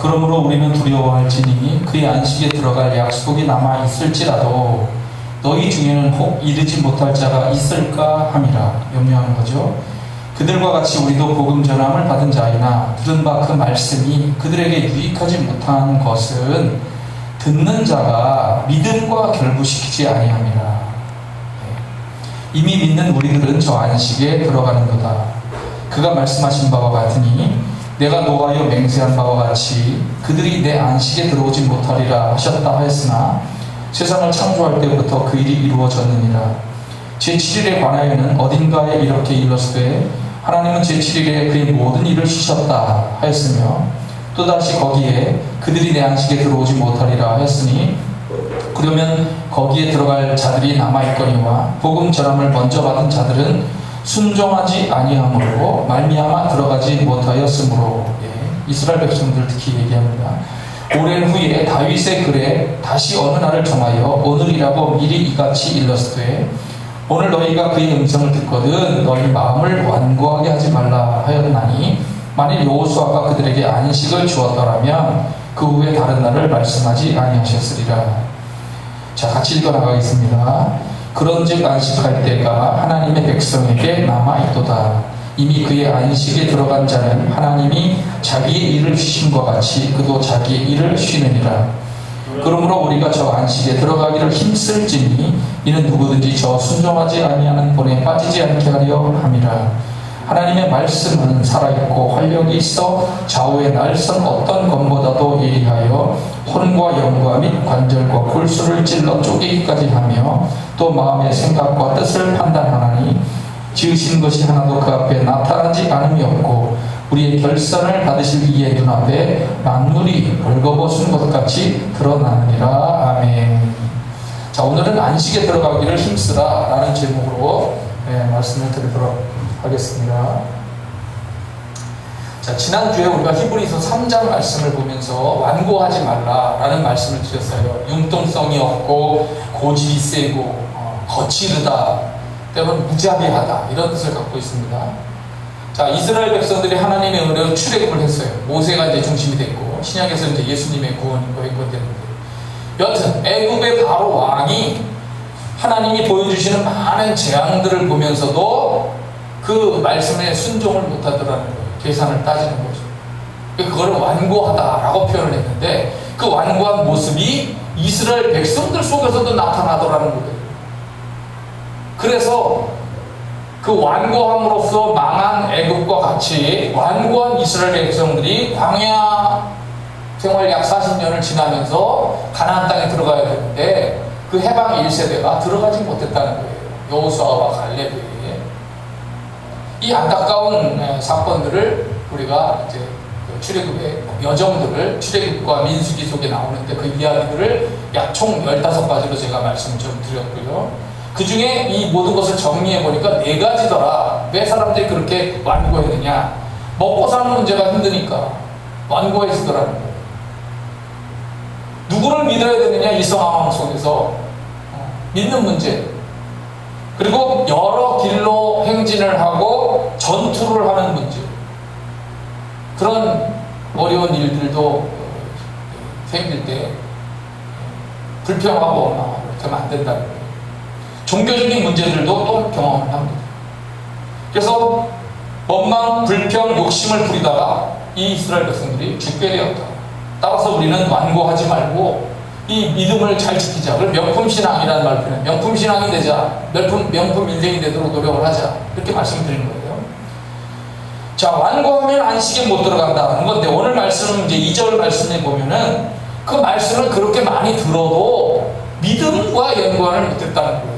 그러므로 우리는 두려워할지니 그의 안식에 들어갈 약속이 남아 있을지라도 너희 중에는 혹 이르지 못할 자가 있을까 함이라. 염려하는 거죠. 그들과 같이 우리도 복음 전함을 받은 자이나 들은 바 그 말씀이 그들에게 유익하지 못한 것은 듣는 자가 믿음과 결부시키지 아니함이라. 이미 믿는 우리들은 저 안식에 들어가는도다. 그가 말씀하신 바와 같으니 내가 노하여 맹세한 바와 같이 그들이 내 안식에 들어오지 못하리라 하셨다 하였으나 세상을 창조할 때부터 그 일이 이루어졌느니라. 제7일에 관하여는 어딘가에 이렇게 일렀으되 하나님은 제7일에 그의 모든 일을 쉬셨다 하였으며 또다시 거기에 그들이 내 안식에 들어오지 못하리라 하였으니 그러면 거기에 들어갈 자들이 남아있거니와 복음 전함을 먼저 받은 자들은 순종하지 아니함으로 말미암아 들어가지 못하였으므로. 이스라엘 백성들 특히 얘기합니다. 오랜 후에 다윗의 글에 다시 어느 날을 정하여 오늘이라고 미리 이같이 일렀으되 오늘 너희가 그의 음성을 듣거든 너희 마음을 완고하게 하지 말라 하였나니 만일 여호수아가 그들에게 안식을 주었더라면 그 후에 다른 날을 말씀하지 아니하셨으리라. 자, 같이 읽어나가겠습니다. 그런즉 안식할 때가 하나님의 백성에게 남아있도다. 이미 그의 안식에 들어간 자는 하나님이 자기의 일을 쉬심과 같이 그도 자기의 일을 쉬느니라. 그러므로 우리가 저 안식에 들어가기를 힘쓸지니 이는 누구든지 저 순종하지 아니하는 본에 빠지지 않게 하려 함이라. 하나님의 말씀은 살아있고 활력이 있어 좌우의 날선 어떤 검보다도 예리하여 혼과 영과 및 관절과 골수를 찔러 쪼개기까지 하며 또 마음의 생각과 뜻을 판단하나니 지으신 것이 하나도 그 앞에 나타나지 않음이 없고 우리의 결산을 받으실 이의 눈앞에 만물이 벌거벗은 것 같이 드러나느니라. 아멘. 자, 오늘은 안식에 들어가기를 힘쓰라 라는 제목으로 말씀을 드리도록 하겠습니다. 자, 지난주에 우리가 히브리서 3장 말씀을 보면서 완고하지 말라 라는 말씀을 드렸어요. 융통성이 없고 고집이 세고 거칠다, 때로는 무자비하다 이런 뜻을 갖고 있습니다. 자, 이스라엘 백성들이 하나님의 은혜로 출애굽을 했어요. 모세가 이제 중심이 됐고 신약에서 이제 예수님의 구원이 되는데, 여튼 애굽의 바로 왕이 하나님이 보여주시는 많은 재앙들을 보면서도 그 말씀에 순종을 못하더라는 거예요. 계산을 따지는 거죠. 그거를 완고하다라고 표현을 했는데 그 완고한 모습이 이스라엘 백성들 속에서도 나타나더라는 거예요. 그래서 그 완고함으로써 망한 애굽과 같이 완고한 이스라엘 백성들이 광야 생활 약 40년을 지나면서 가나안 땅에 들어가야 되는데 그 해방 1세대가 들어가지 못했다는 거예요. 여호수아와 갈렙이. 이 안타까운 사건들을 우리가 이제 출애굽의 여정들을 출애굽과 민수기 속에 나오는데 그 이야기들을 약 총 15가지로 제가 말씀을 좀 드렸고요. 그 중에 이 모든 것을 정리해 보니까 4가지더라. 왜 사람들이 그렇게 완고했느냐? 먹고 사는 문제가 힘드니까 완고해지더라는 거예요. 누구를 믿어야 되느냐? 이 상황 속에서 믿는 문제. 그리고 여러 길로 행진을 하고 전투를 하는 문제. 그런 어려운 일들도 생길 때 불평하고 원망하고 이렇게 하면 안 된다는 거예요. 종교적인 문제들도 또 경험을 합니다. 그래서 원망, 불평, 욕심을 부리다가 이 이스라엘 백성들이 죽게 되었다. 따라서 우리는 완고하지 말고 이 믿음을 잘 지키자. 그걸 명품신앙이라는 말을 표현해요. 명품신앙이 되자. 명품 인생이 되도록 노력을 하자. 이렇게 말씀드리는 거예요. 자, 완고하면 안식에 못 들어간다는 건데 오늘 말씀은 이제 2절 말씀에 보면은 그 말씀을 그렇게 많이 들어도 믿음과 연관을 못했다는 거예요.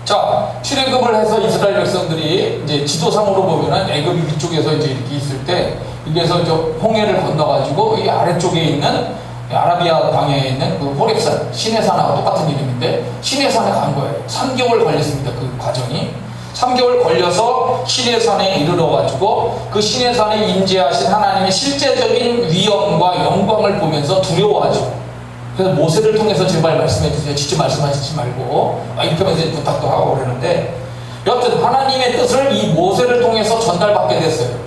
자, 출애굽을 해서 이스라엘 백성들이 이제 지도상으로 보면은 애굽 위쪽에서 이제 이렇게 있을 때 여기에서 저 홍해를 건너가지고 이 아래쪽에 있는 아라비아 광야에 있는 그 호렙산 시내산하고 똑같은 이름인데 시내산에 간 거예요. 3개월 걸렸습니다. 그 과정이 3개월 걸려서 시내산에 이르러가지고 그 시내산에 임재하신 하나님의 실제적인 위엄과 영광을 보면서 두려워하죠. 그래서 모세를 통해서 제발 말씀해 주세요. 직접 말씀하시지 말고 이렇게 하면서 부탁도 하고 그러는데 여튼 하나님의 뜻을 이 모세를 통해서 전달받게 됐어요.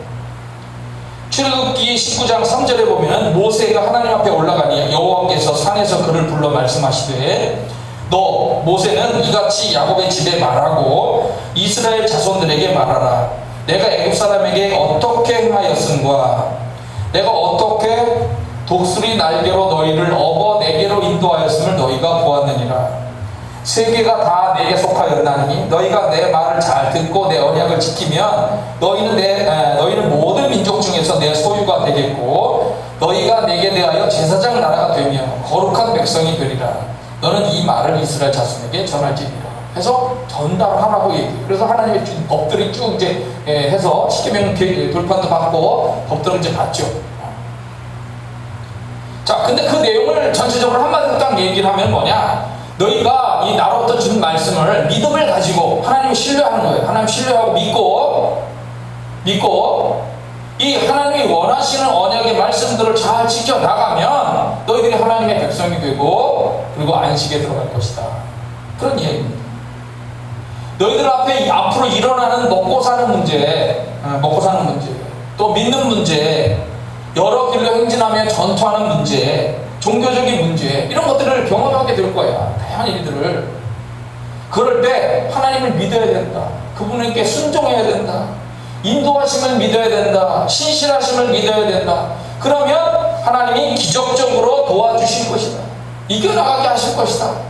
출애굽기 19장 3절에 보면 모세가 하나님 앞에 올라가니 여호와께서 산에서 그를 불러 말씀하시되 너 모세는 이같이 야곱의 집에 말하고 이스라엘 자손들에게 말하라. 내가 애굽 사람에게 어떻게 행하였음과 내가 어떻게 독수리 날개로 너희를 업어 내게로 인도하였음을 너희가 보았느니라. 세계가 다 내게 속하였나니 너희가 내 말을 잘 듣고 내 언약을 지키면 너희는 모든 민족 중에서 내 소유가 되겠고 너희가 내게 대하여 제사장 나라가 되며 거룩한 백성이 되리라. 너는 이 말을 이스라엘 자손에게 전할지니라. 해서 전달하라고 얘기해요. 그래서 하나님의 법들이 쭉 이제 해서 십계명 돌판도 받고 법들을 이제 받죠. 자, 근데 그 내용을 전체적으로 한마디로 딱 얘기를 하면 뭐냐? 너희가 이 나로부터 준 말씀을 믿음을 가지고 하나님을 신뢰하는 거예요. 하나님 신뢰하고 믿고 이 하나님이 원하시는 언약의 말씀들을 잘 지켜나가면 너희들이 하나님의 백성이 되고 그리고 안식에 들어갈 것이다. 그런 이야기입니다. 너희들 앞에 앞으로 일어나는 먹고 사는 문제, 또 믿는 문제, 여러 길로 행진하며 전투하는 문제, 종교적인 문제, 이런 것들을 경험하게 될 거야. 다양한 일들을. 그럴 때 하나님을 믿어야 된다. 그분에게 순종해야 된다. 인도하심을 믿어야 된다. 신실하심을 믿어야 된다. 그러면 하나님이 기적적으로 도와주실 것이다. 이겨나가게 하실 것이다.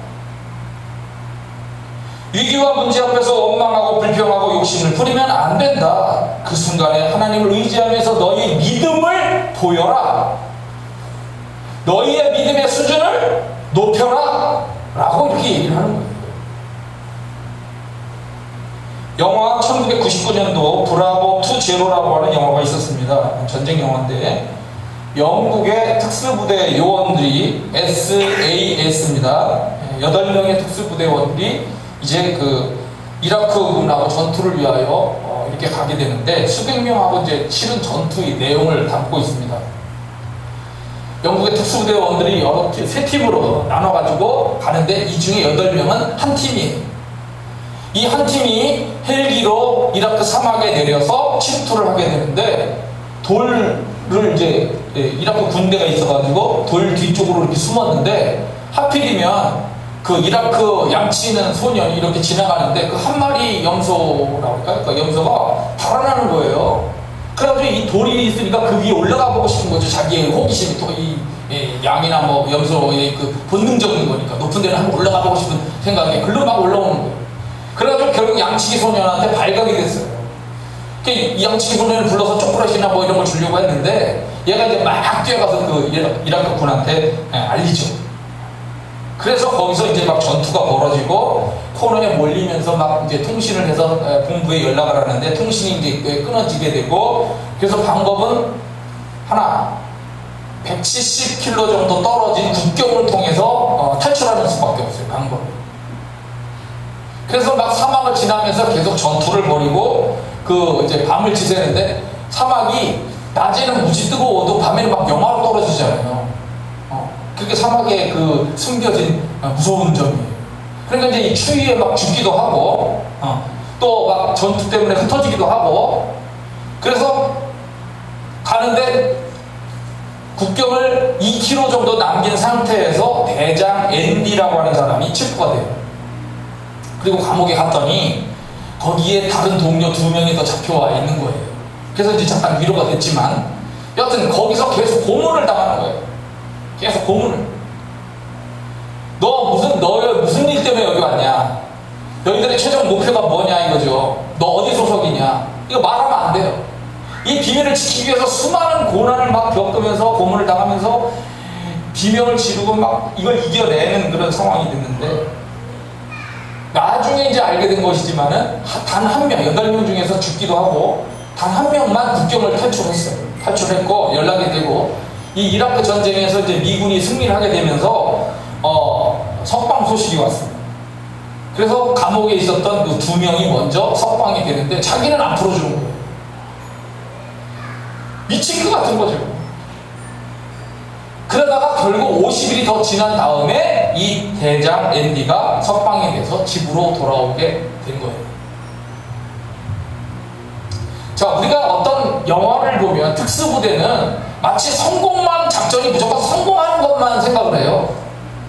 위기와 문제 앞에서 원망하고 불평하고 욕심을 부리면 안 된다. 그 순간에 하나님을 의지하면서 너희 믿음을 보여라. 너희의 믿음의 수준을 높여라. 라고 이렇게 얘기를 하는 거예요. 영화 1999년도 브라보 투 제로라고 하는 영화가 있었습니다. 전쟁 영화인데 영국의 특수부대 요원들이 SAS입니다. 8명의 특수부대원들이 이제 그 이라크군하고 전투를 위하여 이렇게 가게 되는데 수백 명하고 이제 치른 전투의 내용을 담고 있습니다. 영국의 특수부대원들이 세 팀으로 나눠가지고 가는데 이 중에 8명은 한 팀이에요. 이 한 팀이 헬기로 이라크 사막에 내려서 침투를 하게 되는데 돌을 이제 이라크 군대가 있어가지고 돌 뒤쪽으로 이렇게 숨었는데 하필이면 그 이라크 양치 있는 소년이 이렇게 지나가는데 그 한 마리 염소라고 할까요? 그 염소가 달아나는 거예요. 그래가지고 이 돌이 있으니까 그 위에 올라가 보고 싶은 거죠. 자기의 호기심이 또 이 양이나 뭐 염소의 그 본능적인 거니까 높은 데는 한번 올라가 보고 싶은 생각에 글로 막 올라오는 거예요. 그래가지고 결국 양치기 소년한테 발각이 됐어요. 이 양치기 소년을 불러서 초콜릿이나 뭐 이런 걸 주려고 했는데 얘가 이제 막 뛰어가서 그 이라크 군한테 알리죠. 그래서 거기서 이제 막 전투가 벌어지고 코너에 몰리면서 막 이제 통신을 해서 본부에 연락을 하는데 통신이 이제 끊어지게 되고 그래서 방법은 하나 170km 정도 떨어진 국경을 통해서 탈출하는 수밖에 없어요. 방법이. 그래서 막 사막을 지나면서 계속 전투를 벌이고 그 이제 밤을 지새는데 사막이 낮에는 무지 뜨거워도 밤에는 막 영하로 떨어지잖아요. 그게 사막의 그 숨겨진 무서운 점이에요. 그러니까 이제 이 추위에 막 죽기도 하고 또 막 전투 때문에 흩어지기도 하고 그래서 가는데 국경을 2km 정도 남긴 상태에서 대장 앤디라고 하는 사람이 체포가 돼요. 그리고 감옥에 갔더니 거기에 다른 동료 2명이 더 잡혀와 있는 거예요. 그래서 이제 잠깐 위로가 됐지만 여하튼 거기서 계속 고문을 당하는 거예요. 계속 고문을. 너 무슨 일 때문에 여기 왔냐? 너희들의 최종 목표가 뭐냐 이거죠. 너 어디 소속이냐? 이거 말하면 안 돼요. 이 비밀을 지키기 위해서 수많은 고난을 막 겪으면서 고문을 당하면서 비명을 지르고 막 이걸 이겨내는 그런 상황이 됐는데 나중에 이제 알게 된 것이지만은 단 한 명, 8명 중에서 죽기도 하고 단 한 명만 국경을 탈출했어요. 탈출했고 연락이 되고 이 이라크 전쟁에서 이제 미군이 승리를 하게 되면서 석방 소식이 왔습니다. 그래서 감옥에 있었던 그 2명이 먼저 석방이 되는데 자기는 안 풀어주는 거예요. 미친 것 같은 거죠. 그러다가 결국 50일이 더 지난 다음에 이 대장 앤디가 석방이 돼서 집으로 돌아오게 된 거예요. 자, 우리가 어떤 영화를 보면 특수부대는 마치 성공만 작전이 무조건 성공하는 것만 생각을 해요.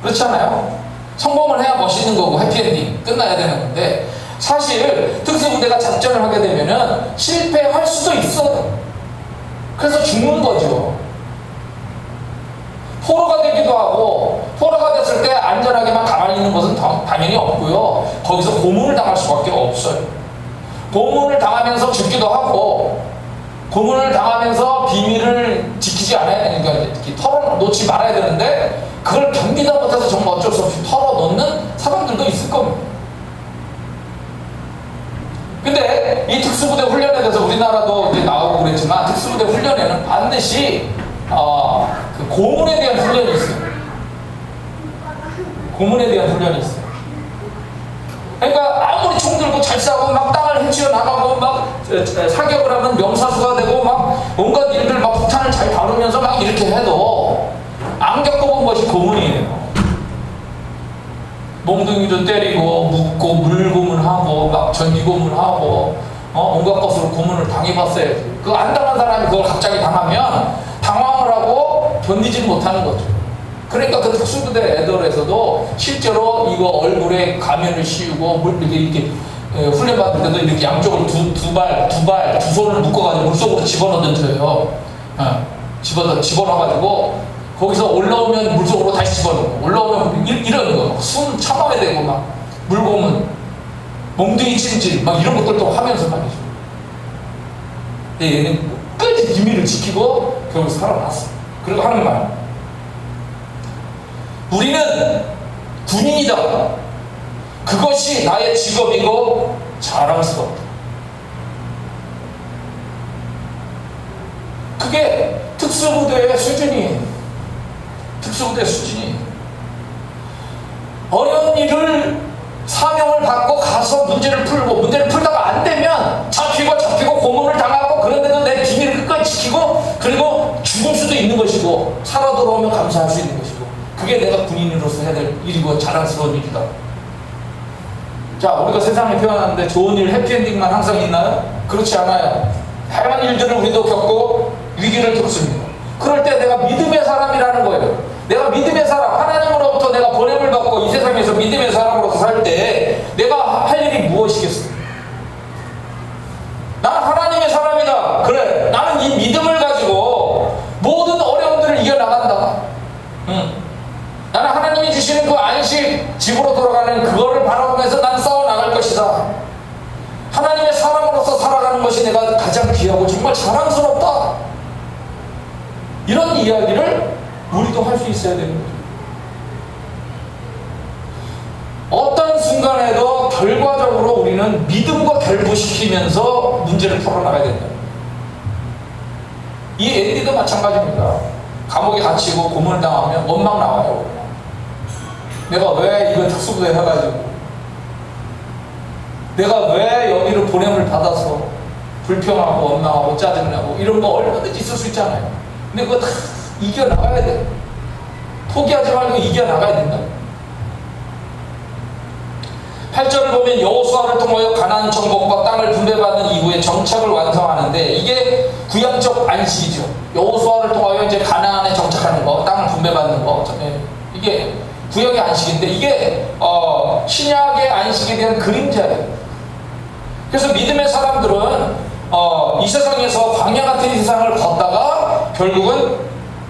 그렇지 않아요? 성공을 해야 멋있는 거고 해피엔딩 끝나야 되는 건데, 사실 특수부대가 작전을 하게 되면은 실패할 수도 있어요. 그래서 죽는 거죠. 포로가 되기도 하고, 포로가 됐을 때 안전하게만 가만히 있는 것은 당연히 없고요. 거기서 고문을 당할 수밖에 없어요. 고문을 당하면서 죽기도 하고, 고문을 당하면서 비밀을 지키지 않아야 되니까 이렇게 털어놓지 말아야 되는데, 그걸 견디다 못해서 정말 어쩔 수 없이 털어놓는 사람들도 있을 겁니다. 근데 이 특수부대 훈련에 대해서 우리나라도 이제 나오고 그랬지만, 특수부대 훈련에는 반드시 그 고문에 대한 훈련이 있어요. 고문에 대한 훈련이 있어요. 그러니까 아무리 총 들고 잘 싸고 막 땅을 헤치어 나가고 막 사격을 하면 명사수가 되고 막 온갖 일들 막 폭탄을 잘 다루면서 막 이렇게 해도 안 겪어본 것이 고문이에요. 몽둥이도 때리고 묻고 물고문하고 막 전기고문하고 온갖 것으로 고문을 당해봤어야지. 그거 안 당한 사람이 그걸 갑자기 당하면 당황을 하고 견디지는 못하는 거죠. 그러니까 그 특수부대 애들에서도 실제로 이거 얼굴에 가면을 씌우고 이렇게 훈련받을 때도 이렇게 양쪽으로 두 손을 묶어가지고 물속으로 집어넣어줘요. 집어넣어가지고 거기서 올라오면 물속으로 다시 집어넣고, 올라오면 이런 거 숨 참아야 되고 막 물고문, 몽둥이 찜질 막 이런 것들도 하면서 말이죠. 얘는 끝까지 비밀을 지키고 결국 살아났어. 그리고 하는 말, 우리는 군인이다. 그것이 나의 직업이고 자랑스럽다. 그게 특수부대의 수준이에요. 특수부대 수준이. 어려운 일을 사명을 받고 가서 문제를 풀고, 문제를 풀다가 안 되면 잡히고 고문을 당하고, 그런데도 내 비밀을 끝까지 지키고, 그리고 죽을 수도 있는 것이고, 살아 돌아오면 감사할 수 있는 것이고, 그게 내가 군인으로서 해야 될 일이고 자랑스러운 일이다. 자, 우리가 세상에 태어났는데 좋은 일, 해피엔딩만 항상 있나요? 그렇지 않아요. 다양한 일들을 우리도 겪고 위기를 겪습니다. 그럴 때 내가 믿음의 사람이라는 거예요. 내가 믿음의 사람, 하나님으로부터 내가 보냄을 받고 이 세상에서 믿음의 사람으로서 살 때 내가 할 일이 무엇이겠어요? 나는 하나님의 사람이다. 그래, 나는 이 믿음을 가지고 모든 어려움들을 이겨나간다. 나는 하나님이 주시는 그 안식, 집으로 돌아가는 그거를 바라보면서 난 싸워나갈 것이다. 하나님의 사람으로서 살아가는 것이 내가 가장 귀하고 정말 자랑스럽다. 이런 이야기를 우리도 할 수 있어야 되는 거죠. 어떤 순간에도 결과적으로 우리는 믿음과 결부시키면서 문제를 풀어나가야 된다. 이 앤디도 마찬가지입니다. 감옥에 갇히고 고문을 당하면 원망 나와요. 내가 왜 이거 특수부대 해가지고, 내가 왜 여기를 보냄을 받아서 불평하고 원망하고 짜증나고 이런 거 얼마든지 있을 수 있잖아요. 근데 그거 다 이겨나가야 돼. 포기하지 말고 이겨나가야 된다. 8절을 보면 여호수아를 통하여 가나안 정복과 땅을 분배받는 이후에 정착을 완성하는데, 이게 구약적 안식이죠. 여호수아를 통하여 이제 가나안에 정착하는 거, 땅을 분배받는 거, 이게 구약의 안식인데, 이게 신약의 안식에 대한 그림자예요. 그래서 믿음의 사람들은 이 세상에서 광야 같은 세상을 걷다가 결국은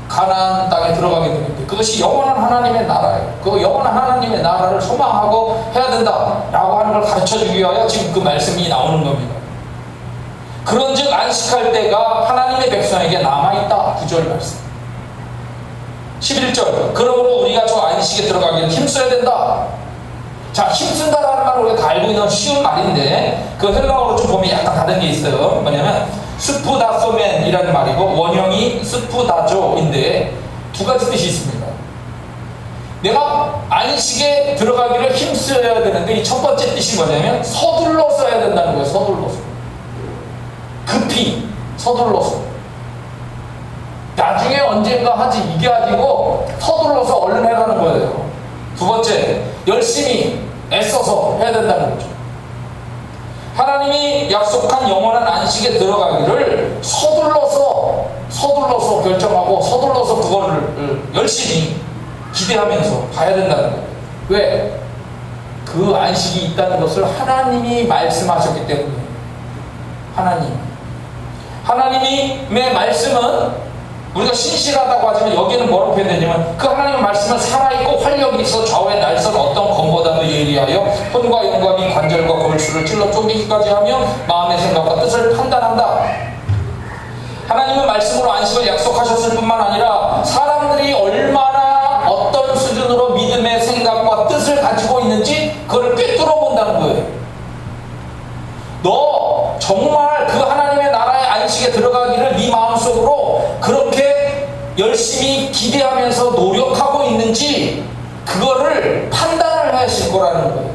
가나안 땅에 들어가게 되는데, 그것이 영원한 하나님의 나라예요. 그 영원한 하나님의 나라를 소망하고 해야 된다라고 하는 걸 가르쳐주기 위하여 지금 그 말씀이 나오는 겁니다. 그런즉 안식할 때가 하나님의 백성에게 남아있다. 9절 말씀. 11절, 그러므로 우리가 저 안식에 들어가기를 힘써야 된다. 자, 힘쓴다라는 말을 우리가 다 알고 있는 쉬운 말인데, 그 헬라어로 좀 보면 약간 다른 게 있어요. 뭐냐면 스푸다소멘이라는 말이고, 원형이 스푸다조인데 두 가지 뜻이 있습니다. 내가 안식에 들어가기를 힘써야 되는데, 이 첫 번째 뜻이 뭐냐면 서둘러서 해야 된다는 거예요. 서둘러서, 급히 서둘러서, 나중에 언젠가 하지, 이게 아니고 서둘러서 얼른 해라는 거예요. 두 번째, 열심히 애써서 해야 된다는 거죠. 하나님이 약속한 영원한 안식에 들어가기를 그거를 서둘러서 결정하고 서둘러서 그거를 열심히 기대하면서 가야 된다는 거예요. 왜? 그 안식이 있다는 것을 하나님이 말씀하셨기 때문에. 하나님의 말씀은 우리가 신실하다고 하지만 여기는 뭐라고 표현되냐면 그 하나님의 말씀은 살아있고 활력이 있어 좌우의 날선 어떤 검보다도 예리하여 혼과 영과 이 관절과 골수를 찔러 쪼개기까지 하며 마음의 생각과 뜻을 판단한다. 하나님은 말씀으로 안식을 약속하셨을 뿐만 아니라 사람들이 얼마나 어떤 수준으로 믿음의 생각과 뜻을 가지고 있는지 그걸 꿰뚫어 본다는 거예요. 너 정말 그 하나님의 나라의 안식에 들어가기를 네 마음속으로 그렇게 열심히 기대하면서 노력하고 있는지 그거를 판단을 하실 거라는 거예요.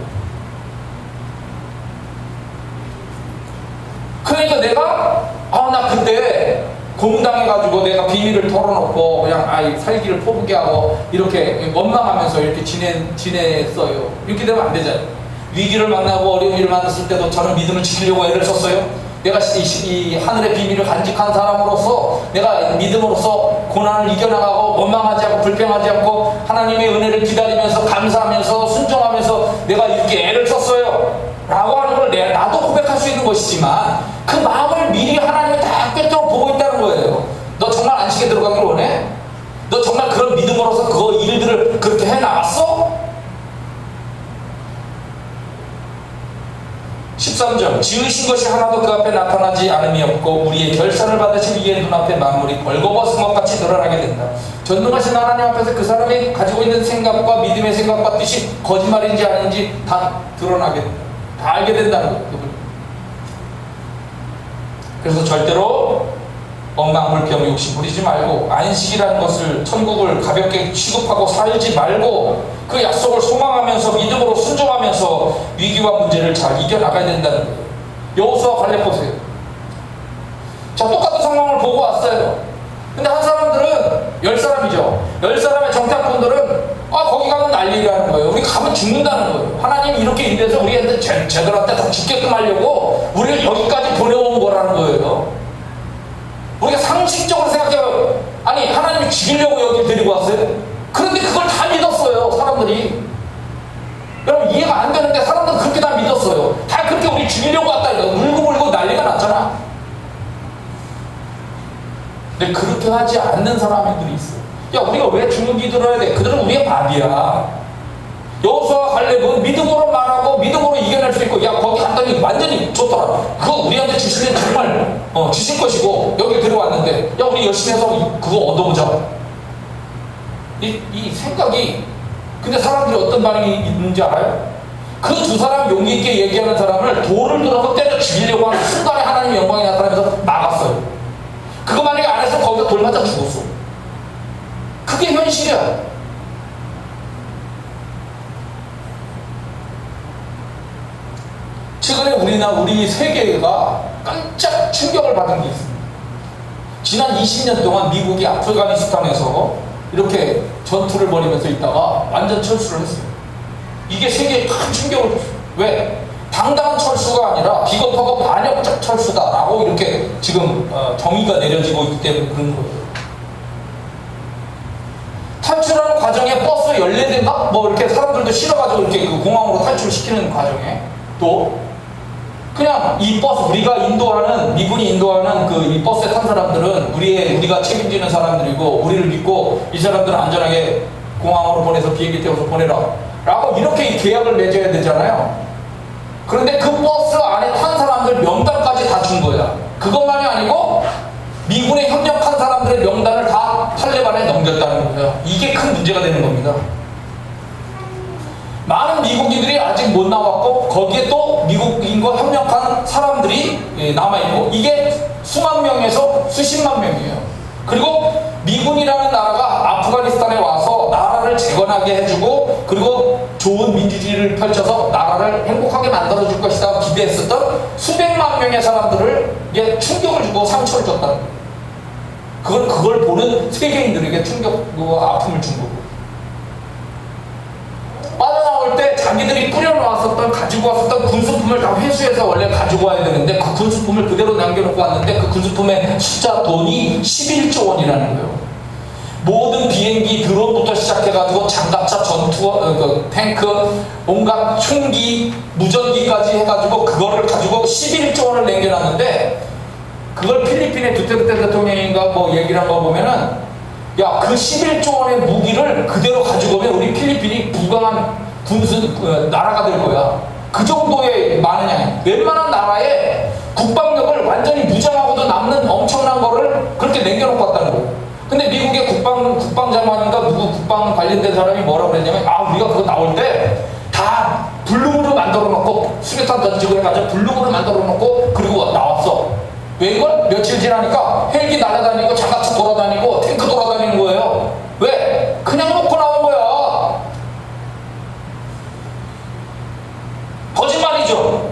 그러니까 내가 나 그때 고문당해가지고 내가 비밀을 털어놓고 그냥 살기를 포기게 하고 이렇게 원망하면서 이렇게 지냈어요. 이렇게 되면 안 되잖아요. 위기를 만나고 어려운 일을 만났을 때도 저는 믿음을 지키려고 애를 썼어요. 내가 이 하늘의 비밀을 간직한 사람으로서 내가 믿음으로서 고난을 이겨나가고 원망하지 않고 불평하지 않고 하나님의 은혜를 기다리면서 감사하면서 순종하면서 내가 이렇게 애를 썼어요 라고 하는 걸 나도 고백할 수 있는 것이지만 그 마음을 미리 하나님이 다 꿰뚫어 보고 있다는 거예요. 너 정말 안식에 들어가기를 원해? 너 정말 그런 믿음으로서 그 일들을 그렇게 해나갔어? 13절 지으신 것이 하나도 그 앞에 나타나지 않음이 없고 우리의 결산을 받으신 이의 눈앞에 만물이 벌거벗은 것 같이 드러나게 된다. 전능하신 하나님 앞에서 그 사람이 가지고 있는 생각과 믿음의 생각과 뜻이 거짓말인지 아닌지 다 드러나게 된다. 다 알게 된다는 거예요. 그래서 절대로 엉망불평 욕심 부리지 말고 안식이라는 것을 천국을 가볍게 취급하고 살지 말고 그 약속을 소망하면서 믿음으로 순종하면서 위기와 문제를 잘 이겨나가야 된다는 거예요. 여호수아 갈렙 보세요. 자, 똑같은 상황을 보고 왔어요. 근데 한 사람들은 10사람이죠. 10사람의 정탐꾼들은 거기 가면 난리라는 거예요. 우리 가면 죽는다는 거예요. 하나님이 이렇게 일해서 우리한테 제들한테 다 죽게끔 하려고 우리를 여기까지 보내온 거라는 거예요. 우리가 상식적으로 생각해요. 아니 하나님이 죽이려고 여기 데리고 왔어요? 그런데 그걸 다 믿었어요 사람들이. 여러분 이해가 안 되는데 사람들은 그렇게 다 믿었어요. 다 그렇게 우리 죽이려고 왔다 이거 울고 난리가 났잖아. 근데 그렇게 하지 않는 사람들이 있어요. 야 우리가 왜 주눅이 들어야 돼? 그들은 우리의 밥이야. 여호수아 갈렙은 믿음으로 말하고 믿음으로 이겨낼 수 있고 야 거기 갔더니 완전히 좋더라. 그거 우리한테 주시면 정말 주실 것이고 여기 들어왔는데 야 우리 열심히 해서 그거 얻어보자. 이 생각이. 근데 사람들이 어떤 반응이 있는지 알아요? 그 두 사람 용기 있게 얘기하는 사람을 돌을 들어서 때려 죽이려고 하는 순간에 하나님의 영광이 나타나면서 막았어요. 그거 만약에 안 했으면 거기서 돌 맞아 죽었어. 그게 현실이야. 최근에 우리 세계가 깜짝 충격을 받은 게 있습니다. 지난 20년 동안 미국이 아프가니스탄에서 이렇게 전투를 벌이면서 있다가 완전 철수를 했어요. 이게 세계에 큰 충격을 줬어요. 왜? 당당한 철수가 아니라 비겁하고 반역적 철수다라고 이렇게 지금 정의가 내려지고 있기 때문에 그런 거예요. 탈출하는 과정에 버스 14대인가? 뭐 이렇게 사람들도 실어가지고 이렇게 그 공항으로 탈출시키는 과정에 또 그냥 이 버스 우리가 인도하는 미군이 인도하는 그 이 버스에 탄 사람들은 우리가 책임지는 사람들이고 우리를 믿고 이 사람들은 안전하게 공항으로 보내서 비행기 태워서 보내라 라고 이렇게 계약을 맺어야 되잖아요. 그런데 그 버스 안에 탄 사람들 명단까지 다 준 거야. 그것만이 아니고 미군에 협력한 사람들의 명단을 다 탈레반에 넘겼다는 거예요. 이게 큰 문제가 되는 겁니다. 많은 미국인들이 아직 못 나왔고 거기에 또 미국인과 협력한 사람들이 남아있고 이게 수만 명에서 수십만 명이에요. 그리고 미군이라는 나라가 아프가니스탄에 와서 나라를 재건하게 해주고 그리고 좋은 민주주의를 펼쳐서 나라를 행복하게 만들어줄 것이다 기대했었던 수백만 명의 사람들을 이게 충격을 주고 상처를 줬다는 거예요. 그걸 보는 세계인들에게 충격과 아픔을 준 거고 빠져나올 때 자기들이 뿌려놓아서 가지고 왔었던 군수품을 다 회수해서 원래 가지고 와야 되는데 그 군수품을 그대로 남겨놓고 왔는데 그 군수품의 숫자 돈이 11조 원이라는 거예요. 모든 비행기 드론부터 시작해가지고 장갑차, 탱크, 온갖 총기, 무전기까지 해가지고 그거를 가지고 11조 원을 남겨놨는데 그걸 필리핀의 두테르테 대통령인가 뭐 얘기를 한 거 보면은 야, 그 11조 원의 무기를 그대로 가지고 오면 우리 필리핀이 부강한 나라가 될 거야. 그 정도의 많은 양이. 웬만한 나라에 국방력을 완전히 무장하고도 남는 엄청난 거를 그렇게 남겨놓고 왔다는 거예요. 근데 미국의 국방장관인가 누구 국방 관련된 사람이 뭐라고 그랬냐면 우리가 그거 나올 때 다 블룸으로 만들어 놓고 수류탄 던지고 해가지고 블룸으로 만들어 놓고 그리고 나왔어. 왜 이걸? 며칠 지나니까 헬기 날아다니고 장갑차 돌아다니고 탱크 돌아다니는 거예요. 왜? 그냥 놓고 나온 거야. 거짓말이죠.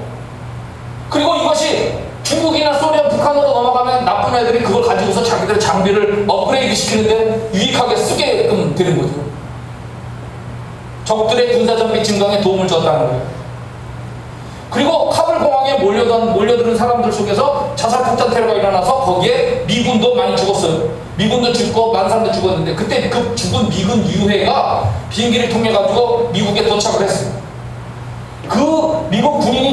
그리고 이것이 중국이나 소련, 북한으로 넘어가면 나쁜 애들이 그걸 가지고서 자기들의 장비를 업그레이드 시키는데 유익하게 쓰게끔 되는 거죠. 적들의 군사장비 증강에 도움을 줬다는 거예요. 그리고 카불 공항에 몰려드는 사람들 속에서 자살폭탄 테러가 일어나서 거기에 미군도 많이 죽었어요. 미군도 죽고 많은 사람도 죽었는데 그때 그 죽은 미군 유해가 비행기를 통해 가지고 미국에 도착을 했어요. 그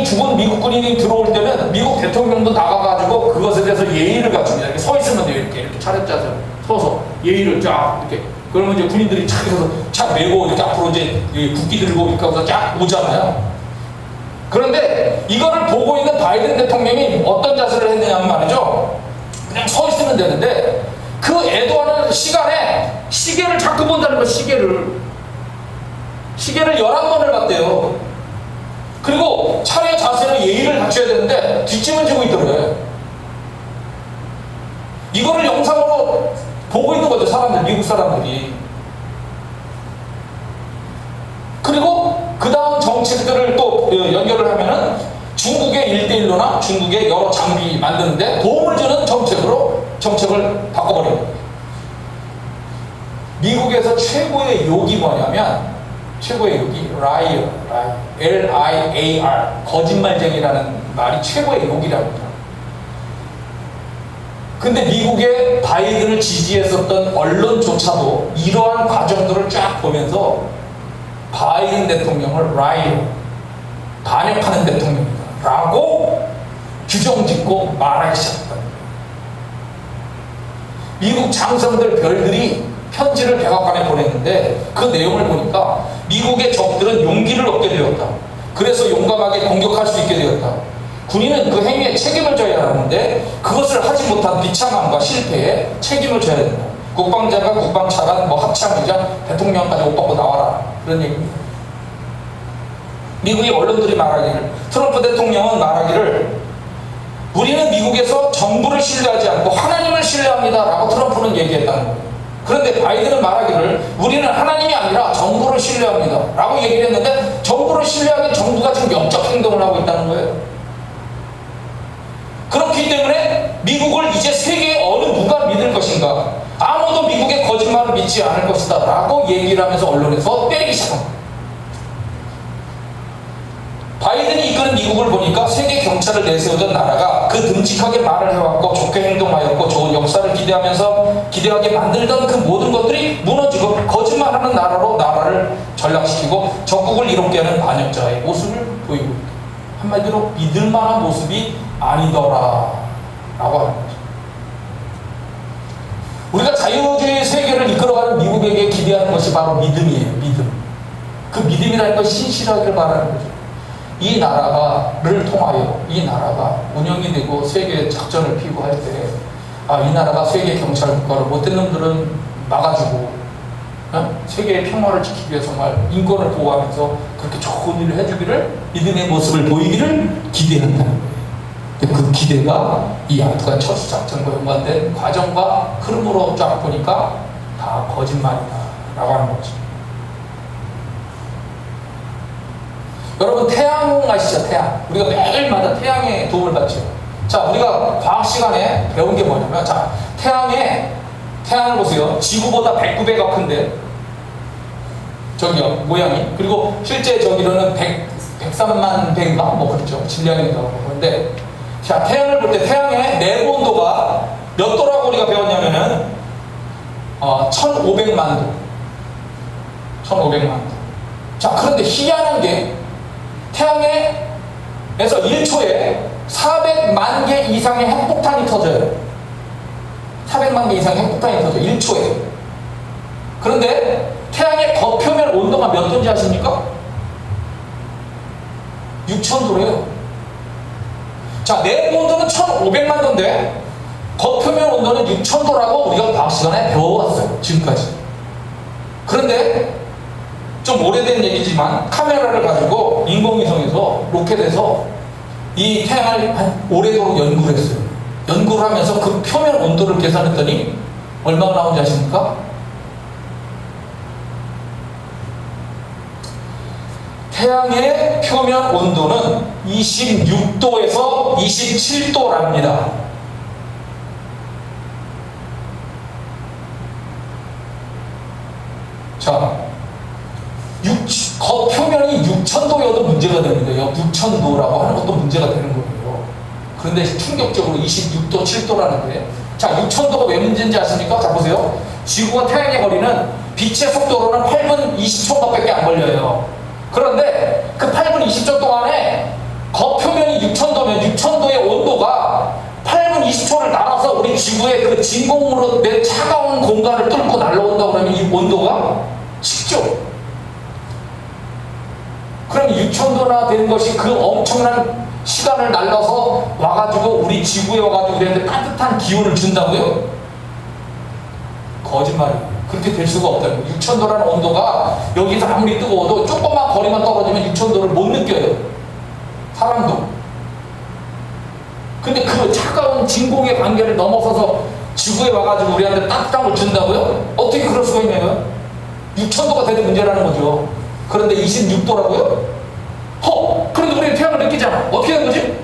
죽은 미국 군인이 들어올 때는 미국 대통령도 나가가지고 그것에 대해서 예의를 갖춥니다. 이렇게 서 있으면 돼요. 이렇게 차렷 자세로 서서 예의를 쫙 이렇게. 그러면 이제 군인들이 착 해서 착 메고 이렇게 앞으로 이제 국기 들고 이렇게 하면서 쫙 오잖아요. 그런데 이거를 보고 있는 바이든 대통령이 어떤 자세를 했느냐면 말이죠. 그냥 서 있으면 되는데 그 애도하는 시간에 시계를 자꾸 본다는 거예요. 시계를 11번을 봤대요. 그리고 차례 자세로 예의를 갖춰야 되는데 뒷짐을 지고 있더래요. 이거를 영상으로 보고 있는 거죠. 미국 사람들이. 그리고 그 다음 정책들을 또 연결을 하면은 중국의 1대1로나 중국의 여러 장비 만드는데 도움을 주는 정책으로 정책을 바꿔버려요. 미국에서 최고의 욕이 뭐냐면 최고의 욕이 liar, L-I-A-R 거짓말쟁이라는 말이 최고의 욕이라고 합니다. 근데 미국의 바이든을 지지했었던 언론조차도 이러한 과정들을 쫙 보면서 바이든 대통령을 liar, 반역하는 대통령이다 라고 규정짓고 말하기 시작합니다. 미국 장성들 별들이 편지를 백악관에 보냈는데 그 내용을 보니까 미국의 적들은 용기를 얻게 되었다. 그래서 용감하게 공격할 수 있게 되었다. 군인은 그 행위에 책임을 져야 하는데 그것을 하지 못한 비참함과 실패에 책임을 져야 된다. 국방장관, 국방차관, 합참의장, 대통령까지 옷 벗고 나와라. 그런 얘기입니다. 미국의 언론들이 말하기를, 트럼프 대통령은 말하기를 우리는 미국에서 정부를 신뢰하지 않고 하나님을 신뢰합니다 라고 트럼프는 얘기했다는 거예요. 그런데 바이든은 말하기를 우리는 하나님이 아니라 정부를 신뢰합니다 라고 얘기를 했는데 정부를 신뢰하기엔 정부가 지금 영적 행동을 하고 있다는 거예요. 그렇기 때문에 미국을 이제 세계의 어느 누가 믿을 것인가, 아무도 미국의 거짓말을 믿지 않을 것이다 라고 얘기를 하면서 언론에서 때리기 시작합니다. 바이든이 이끄는 미국을 보니까 세계 경찰을 내세우던 나라가 그 듬직하게 말을 해왔고 좋게 행동하였고 좋은 역사를 기대하게 만들던 그 모든 것들이 무너지고 거짓말하는 나라로 나라를 전락시키고 적국을 이롭게 하는 반역자의 모습을 보이고 있다. 한마디로 믿을만한 모습이 아니더라 라고 하는 거죠. 우리가 자유주의 세계를 이끌어가는 미국에게 기대하는 것이 바로 믿음이에요. 믿음. 그 믿음이라는 것이 신실하기를 바라는 거죠. 이 나라를 통하여 이 나라가 운영이 되고 세계 작전을 피고 할 때 이 나라가 세계 경찰 국가로 못된 놈들은 막아주고 세계의 평화를 지키기 위해 정말 인권을 보호하면서 그렇게 좋은 일을 해주기를, 믿음의 모습을 보이기를 기대한다는 거예요. 그 기대가 이 아프간 철수 작전과 연관된 과정과 흐름으로 쫙 보니까 다 거짓말이다 라고 하는 거죠. 여러분 태양 아시죠? 태양. 우리가 매일마다 태양의 도움을 받죠. 자, 우리가 과학 시간에 배운 게 뭐냐면, 자, 태양을 보세요. 지구보다 109배가 큰데, 저기요, 모양이. 그리고 실제 저기로는 100 103만 배인가? 뭐 그렇죠. 질량인가. 그런데, 자, 태양을 볼 때 태양의 내부 온도가 몇 도라고 우리가 배웠냐면은, 1500만 도. 1500만 도. 자, 그런데 희한한 게, 태양에서 1초에 400만 개 이상의 핵폭탄이 터져요. 400만 개 이상의 핵폭탄이 터져요. 1초에. 그런데 태양의 겉표면 온도가 몇 도인지 아십니까? 6000도래요. 자, 내부 온도는 1500만 도인데 겉표면 온도는 6000도라고 우리가 과학 시간에 배워왔어요. 지금까지. 그런데 좀 오래된 얘기지만 카메라를 가지고 인공위성에서 로켓에서 이 태양을 오래도록 연구를 했어요. 연구를 하면서 그 표면 온도를 계산했더니 얼마가 나온지 아십니까? 태양의 표면 온도는 26도에서 27도랍니다. 자, 겉표면이 6000도여도 문제가 되는데요. 6000도라고 하는 것도 문제가 되는 거예요. 그런데 충격적으로 26도, 7도라는데, 자, 6000도가 왜 문제인지 아십니까? 자, 보세요. 지구와 태양의 거리는 빛의 속도로는 8분 20초밖에 안 걸려요. 그런데 그 8분 20초 동안에 겉표면이 6000도면 6000도의 온도가 8분 20초를 날아서 우리 지구의 그 진공으로 된 차가운 공간을 뚫고 날아온다고 하면 이 온도가 식죠. 그럼 6000도나 되는 것이 그 엄청난 시간을 날라서 와가지고 우리 지구에 와가지고 우리한테 따뜻한 기운을 준다고요? 거짓말이에요. 그렇게 될 수가 없다고. 6000도라는 온도가 여기서 아무리 뜨거워도 조금만 거리만 떨어지면 6000도를 못 느껴요. 사람도. 근데 그 차가운 진공의 관계를 넘어서서 지구에 와가지고 우리한테 따뜻한 걸 준다고요? 어떻게 그럴 수가 있냐고요? 6000도가 되는 문제라는 거죠. 그런데 26도라고요? 그런데 우리는 태양을 느끼잖아. 어떻게 된 거지?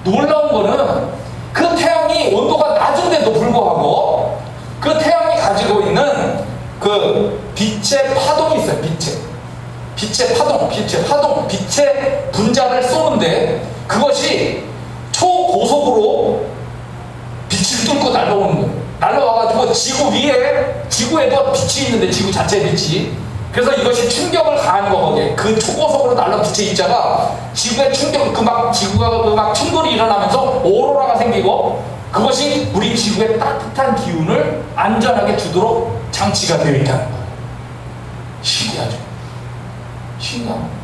놀라운 거는 그 태양이 온도가 낮은데도 불구하고 그 태양이 가지고 있는 그 빛의 파동이 있어요. 빛의 빛의 분자를 쏘는데 그것이 초고속으로 빛을 뚫고 날아오는 거예요. 날아와가지고 지구에도 빛이 있는데 지구 자체의 빛이. 그래서 이것이 충격을 가한 거거든요. 그 초고속으로 날아온 빛의 입자가 지구의 충격, 지구가 막 충돌이 일어나면서 오로라가 생기고 그것이 우리 지구의 따뜻한 기운을 안전하게 주도록 장치가 되어 있다는 거예요. 신기하죠? 신기하죠?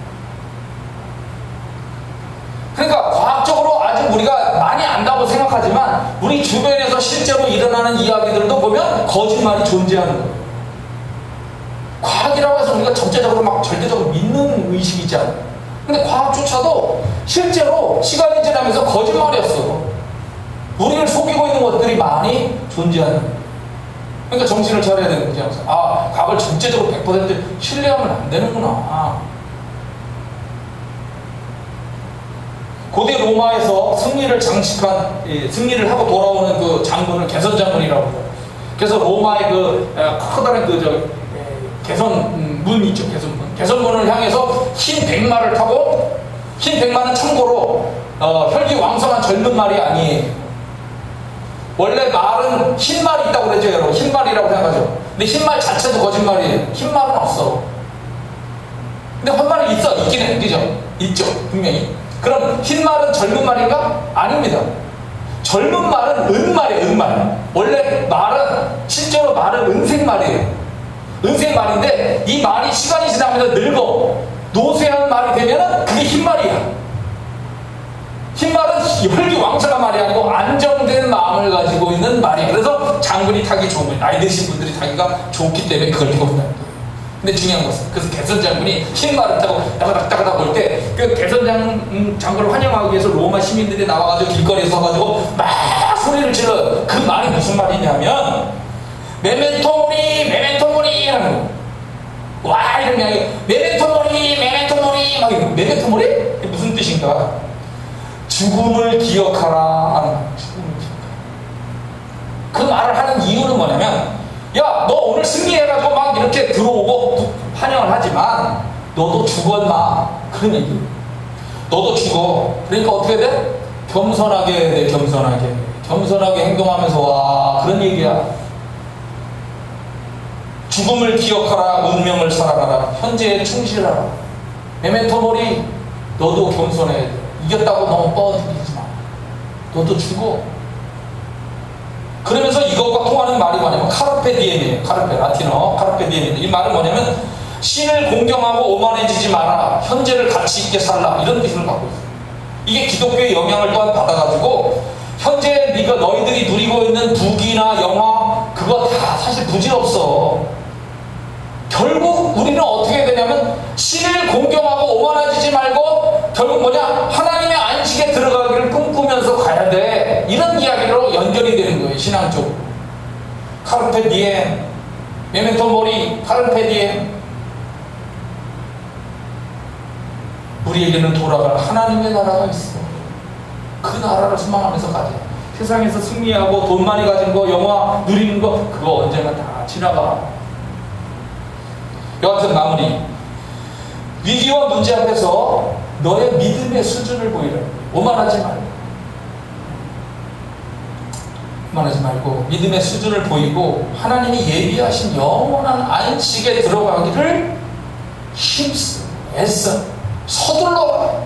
그러니까 과학적으로 아직 우리가 많이 안다고 생각하지만 우리 주변에서 실제로 일어나는 이야기들도 보면 거짓말이 존재하는 거예요. 과학이라고 해서 우리가 전체적으로 막 절대적으로 믿는 의식이 있지 않아요. 근데 과학조차도 실제로 시간이 지나면서 거짓말이었어. 우리를 속이고 있는 것들이 많이 존재하는 거예요. 그러니까 정신을 차려야 되는 거지. 과학을 전체적으로 100% 신뢰하면 안 되는구나. 고대 로마에서 승리를 하고 돌아오는 그 장군을 개선장군이라고 해요. 그래서 로마의 그 커다란 개선문 있죠. 개선문을 향해서 흰 백마를 타고, 흰 백마는 참고로 혈기왕성한 젊은 말이 아니에요. 원래 말은 흰 말이 있다고 그러죠, 여러분. 흰 말이라고 생각하죠. 근데 흰 말 자체도 거짓말이에요. 흰 말은 없어. 근데 헛말이 있긴 해, 그죠? 있죠, 분명히. 그럼 흰 말은 젊은 말인가? 아닙니다. 젊은 말은 은말이에요, 은말. 원래 실제로 말은 은색말이에요. 은색말인데 이 말이 시간이 지나면서 늙어 노쇠한 말이 되면은 그게 흰말이야. 흰말은 혈기왕성한 말이 아니고 안정된 마음을 가지고 있는 말이에요. 그래서 장군이 타기 좋은 거예요. 나이 드신 분들이 타기가 좋기 때문에 그걸 타고 있다는 거예요. 근데 중요한 것은 그래서 개선장군이 흰말을 타고 따가닥따가닥 올 때 그 개선장군을 환영하기 위해서 로마 시민들이 나와가지고 길거리에 서가지고 막 소리를 질러요. 그 말이 무슨 말이냐면 메멘토 모리 하는 거. 와 이런 게 아니고 메멘토 모리 막 이러고. 메멘토 모리? 이게 무슨 뜻인가? 죽음을 기억하라 하는 거예요. 죽음을 기억하라. 그 말을 하는 이유는 뭐냐면 야, 너 오늘 승리해가지고 막 이렇게 들어오고 환영을 하지만 너도 죽었나? 그런 얘기예요. 너도 죽어. 그러니까 어떻게 돼? 겸손하게 해야 돼. 겸손하게 행동하면서 와 그런 얘기야. 죽음을 기억하라. 운명을 살아가라. 현재에 충실하라. 메멘토 모리. 너도 겸손해야 돼. 이겼다고 너무 뻗어들이지 마. 너도 죽어. 그러면서 이것과 통하는 말이 뭐냐면 카르페 디엠이에요. 카르페 라틴어 카르페 디엠인데 이 말은 뭐냐면 신을 공경하고 오만해지지 마라. 현재를 가치 있게 살라. 이런 뜻을 갖고 있어요. 이게 기독교의 영향을 또한 받아가지고 현재 너희들이 누리고 있는 부귀나 영화 그거 다 사실 부질없어. 결국 우리는 어떻게 해야 되냐면 신을 공경하고 오만해지지 말고 결국 뭐냐? 하나님의 안식에 들어가기를 꿈꾸면서 가야 돼. 이런 이야기로 연결이 되는 거예요. 신앙적으로. 카르페 디엠, 메멘토 모리, 카르페 디엠. 우리에게는 돌아갈 하나님의 나라가 있어. 그 나라를 소망하면서 가자. 세상에서 승리하고 돈 많이 가진 거, 영화 누리는 거 그거 언젠가 다 지나가. 여하튼 마무리. 위기와 문제 앞에서 너의 믿음의 수준을 보이라. 오만하지 말고 믿음의 수준을 보이고 하나님이 예비하신 영원한 안식에 들어가기를 힘써 애써 서둘러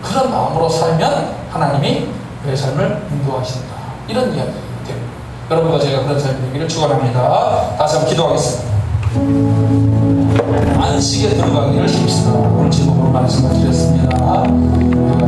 그런 마음으로 살면 하나님이 내 삶을 인도하신다. 이런 이야기 됩니다. 여러분과 제가 그런 삶이 되기를 축원합니다. 다시 한번 기도하겠습니다. 안식에 들어가기를 힘쓰라. 오늘 제목으로 말씀을 드렸습니다.